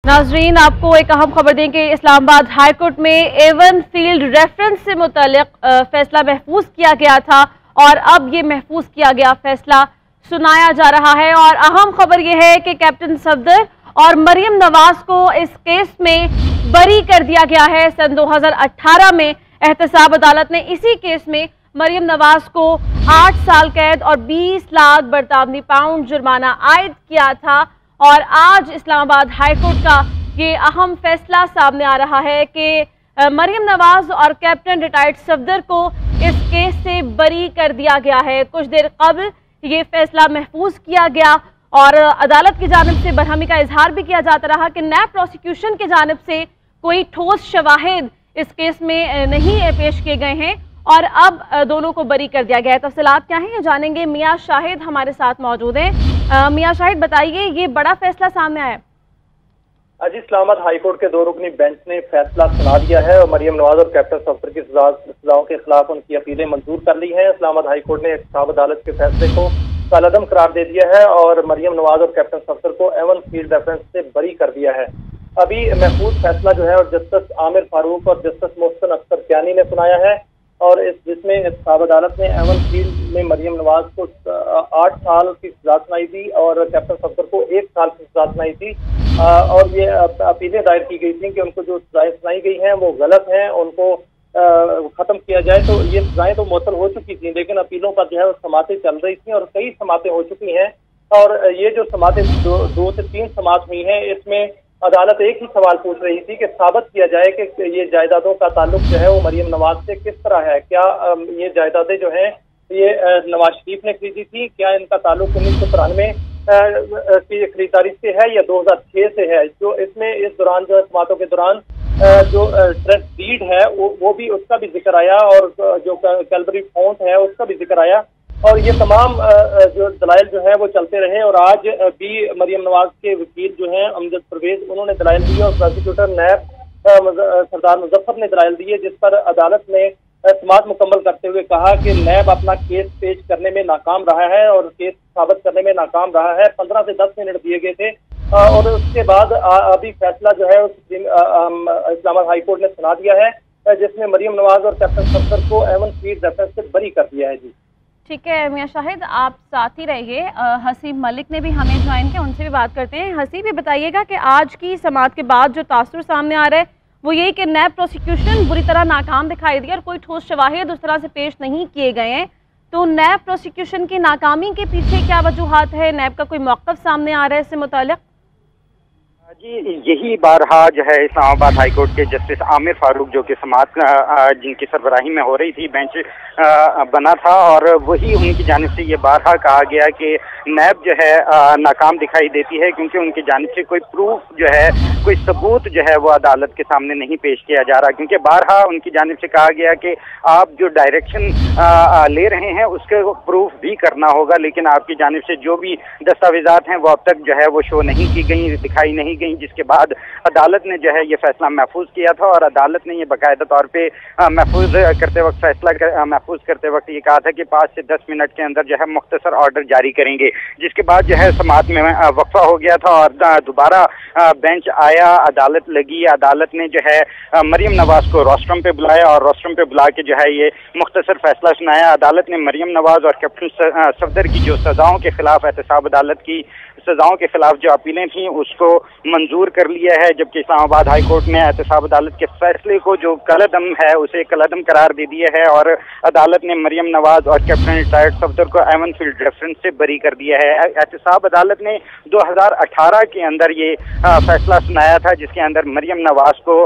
नाजरीन, आपको एक अहम खबर दें कि इस्लामाबाद हाई कोर्ट में एवन फील्ड रेफरेंस से मुतालिक फैसला महफूज किया गया था और अब ये महफूज किया गया फैसला सुनाया जा रहा है। और अहम खबर यह है कि कैप्टन सफदर और मरियम नवाज को इस केस में बरी कर दिया गया है। सन 2018 में एहतसाब अदालत ने इसी केस में मरियम नवाज को 8 साल कैद और 20 लाख बरतावनी पाउंड जुर्माना आयद किया था। और आज इस्लामाबाद हाई कोर्ट का ये अहम फैसला सामने आ रहा है कि मरियम नवाज और कैप्टन रिटायर्ड सफदर को इस केस से बरी कर दिया गया है। कुछ देर कबल ये फैसला महफूज किया गया और अदालत की जानिब से बरहमी का इजहार भी किया जाता रहा कि नैब प्रोसिक्यूशन की जानिब से कोई ठोस शवाहिद इस केस में नहीं पेश किए गए हैं और अब दोनों को बरी कर दिया गया है। तफसीलात क्या हैं ये जानेंगे। मियां शाहिद हमारे साथ मौजूद हैं। मियां शाहिद, बताइए, ये बड़ा फैसला सामने आया। आज इस्लामाबाद हाई कोर्ट के 2 रुकनी बेंच ने फैसला सुना दिया है और मरियम नवाज और कैप्टन सफदर की सजाओं के खिलाफ उनकी अपीलें मंजूर कर ली हैं। इस्लामाबाद हाई कोर्ट ने एहतसाब अदालत के फैसले को कालअदम करार दे दिया है और मरियम नवाज और कैप्टन सफदर को एवन फील्ड रेफरेंस से बरी कर दिया है। अभी महफूज फैसला जो है और जस्टिस आमिर फारूक और जस्टिस मोहसिन अख्तर कियानी ने सुनाया है और जिसमें एहतसाब अदालत ने एवन फील्ड में मरियम नवाज को 8 साल की सजा सुनाई थी और कैप्टन सफदर को 1 साल की सजा सुनाई थी। और ये अपीलें दायर की गई थी कि उनको जो सजाएं सुनाई गई हैं वो गलत हैं, उनको खत्म किया जाए। तो ये सजाएं तो मुअत्तल हो चुकी थी, लेकिन अपीलों पर जो है समातें चल रही थी और कई समातें हो चुकी हैं। और ये जो समातें 2 से 3 समात हुई हैं, इसमें अदालत एक ही सवाल पूछ रही थी कि साबित किया जाए कि ये जायदादों का ताल्लुक जो है वो मरियम नवाज से किस तरह है। क्या ये जायदादें जो हैं ये नवाज शरीफ ने खरीदी थी? क्या इनका ताल्लुक 1993 की खरीदारी से है या 2006 से है? जो इसमें इस दौरान जो समातों के दौरान जो ट्रस्ट डीड है वो भी, उसका भी जिक्र आया और जो कैलबरी फाउंट है उसका भी जिक्र आया और ये तमाम जो दलाइल जो है वो चलते रहे। और आज भी मरियम नवाज के वकील जो हैं अमजद परवेज, उन्होंने दलाइल दिए और प्रोसिक्यूटर नैब सरदार मुजफ्फर ने दलाइल दिए, जिस पर अदालत ने समाअत मुकम्मल करते हुए कहा कि नैब अपना केस पेश करने में नाकाम रहा है और केस साबित करने में नाकाम रहा है। 15 से 10 मिनट दिए गए थे और उसके बाद अभी फैसला जो है इस्लामाबाद हाई कोर्ट ने सुना दिया है, जिसमें मरियम नवाज और कैप्टन सफदर को एवन फील्ड रेफरेंस से बरी कर दिया है। जी ठीक है मियां शाहिद, आप साथ ही रहिए। हसीब मलिक ने भी हमें ज्वाइन किया, उनसे भी बात करते हैं। हसीब, ये बताइएगा कि आज की समाअत के बाद जो तासुर सामने आ रहा है वो यही कि नैब प्रोसिक्यूशन बुरी तरह नाकाम दिखाई दी और कोई ठोस शवाहिद उस तरह से पेश नहीं किए गए हैं। तो नैब प्रोसिक्यूशन की नाकामी के पीछे क्या वजूहात है? नैब का कोई मौक़िफ़ सामने आ रहा है इससे मुताल्लिक़? जी, यही बारहा जो है इस्लामाबाद हाई कोर्ट के जस्टिस आमिर फारूक, जो कि समाअत जिनकी सरबराही में हो रही थी, बेंच बना था और वही उनकी जानिब से ये बारहा कहा गया कि नैब जो है नाकाम दिखाई देती है क्योंकि उनकी जानिब से कोई प्रूफ जो है, कोई सबूत जो है वो अदालत के सामने नहीं पेश किया जा रहा। क्योंकि बारहा उनकी जानिब से कहा गया कि आप जो डायरेक्शन ले रहे हैं उसके प्रूफ भी करना होगा, लेकिन आपकी जानिब से जो भी दस्तावेजात हैं वो अब तक जो है वो शो नहीं की गई, दिखाई नहीं गई। जिसके बाद अदालत ने जो है ये फैसला महफूज किया था और अदालत ने ये बाकायदा तौर पे महफूज करते वक्त महफूज करते वक्त ये कहा था कि 5 से 10 मिनट के अंदर जो है मुख्तसर ऑर्डर जारी करेंगे। जिसके बाद जो है समाअत में वक्फा हो गया था और दोबारा बेंच आया, अदालत लगी। अदालत ने जो है मरियम नवाज को रोस्ट्रम पे बुलाया और रोस्ट्रम पे बुला के जो है ये मुख्तसर फैसला सुनाया। अदालत ने मरियम नवाज और कैप्टन सफदर की जो सजाओं के खिलाफ एहतसाब अदालत की सजाओं के खिलाफ जो अपीलें थी उसको मंजूर कर लिया है, जबकि इस्लामाबाद हाई कोर्ट ने एहतसाब अदालत के फैसले को जो कलअदम है उसे कलअदम करार दे दिया है और अदालत ने मरियम नवाज और कैप्टन रिटायर्ड सफदर को एवन फील्ड रेफरेंस से बरी कर दिया है। एहतसाब अदालत ने 2018 के अंदर ये फैसला सुनाया था, जिसके अंदर मरियम नवाज को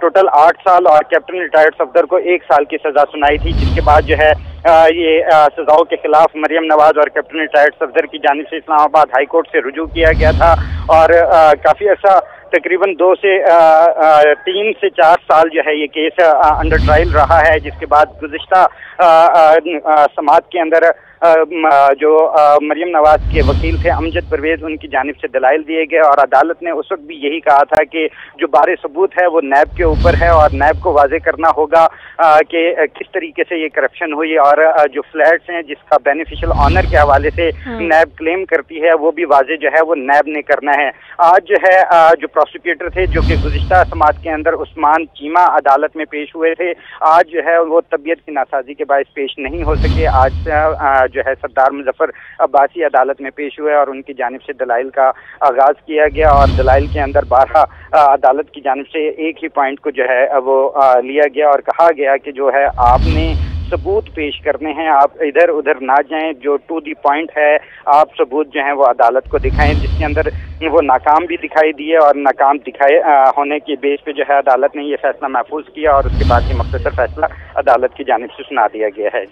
टोटल 8 साल और कैप्टन रिटायर्ड सफदर को 1 साल की सजा सुनाई थी। जिसके बाद जो है ये सजाओं के खिलाफ मरियम नवाज और कैप्टन रिटायर्ड सफदर की जानिब से इस्लामाबाद हाई कोर्ट से रुजू किया गया था और काफ़ी अर्सा तकरीबन 2 से 3 से 4 साल जो है ये केस अंडर ट्रायल रहा है। जिसके बाद गुज़िश्ता समाअत के अंदर जो मरियम नवाज के वकील थे अमजद परवेज, उनकी जानिब से दलाइल दिए गए और अदालत ने उस वक्त भी यही कहा था कि जो बारे सबूत है वो नैब के ऊपर है और नैब को वाजे करना होगा कि किस तरीके से ये करप्शन हुई, और जो फ्लैट्स हैं जिसका बेनिफिशियल ऑनर के हवाले से नैब क्लेम करती है वो भी वाजे जो है वो नैब ने करना है। आज जो है जो प्रोसिक्यूटर थे जो कि गुज़िश्ता समात के अंदर उस्मान चीमा अदालत में पेश हुए थे, आज जो है वो तबीयत की नासाजी के बायस पेश नहीं हो सके। आज जो है सरदार मुजफ्फर अब्बासी अदालत में पेश हुए और उनकी जानिब से दलाइल का आगाज किया गया और दलाइल के अंदर 12 अदालत की जानिब से एक ही पॉइंट को जो है वो लिया गया और कहा गया कि जो है आपने सबूत पेश करने हैं, आप इधर उधर ना जाएं, जो टू दी पॉइंट है आप सबूत जो हैं वो अदालत को दिखाएं, जिसके अंदर वो नाकाम भी दिखाई दिए और नाकाम दिखाए होने की बेस पे जो है अदालत ने ये फैसला महफूज किया और उसके बाद ये मुख्तसर फैसला अदालत की जानिब से सुना दिया गया है।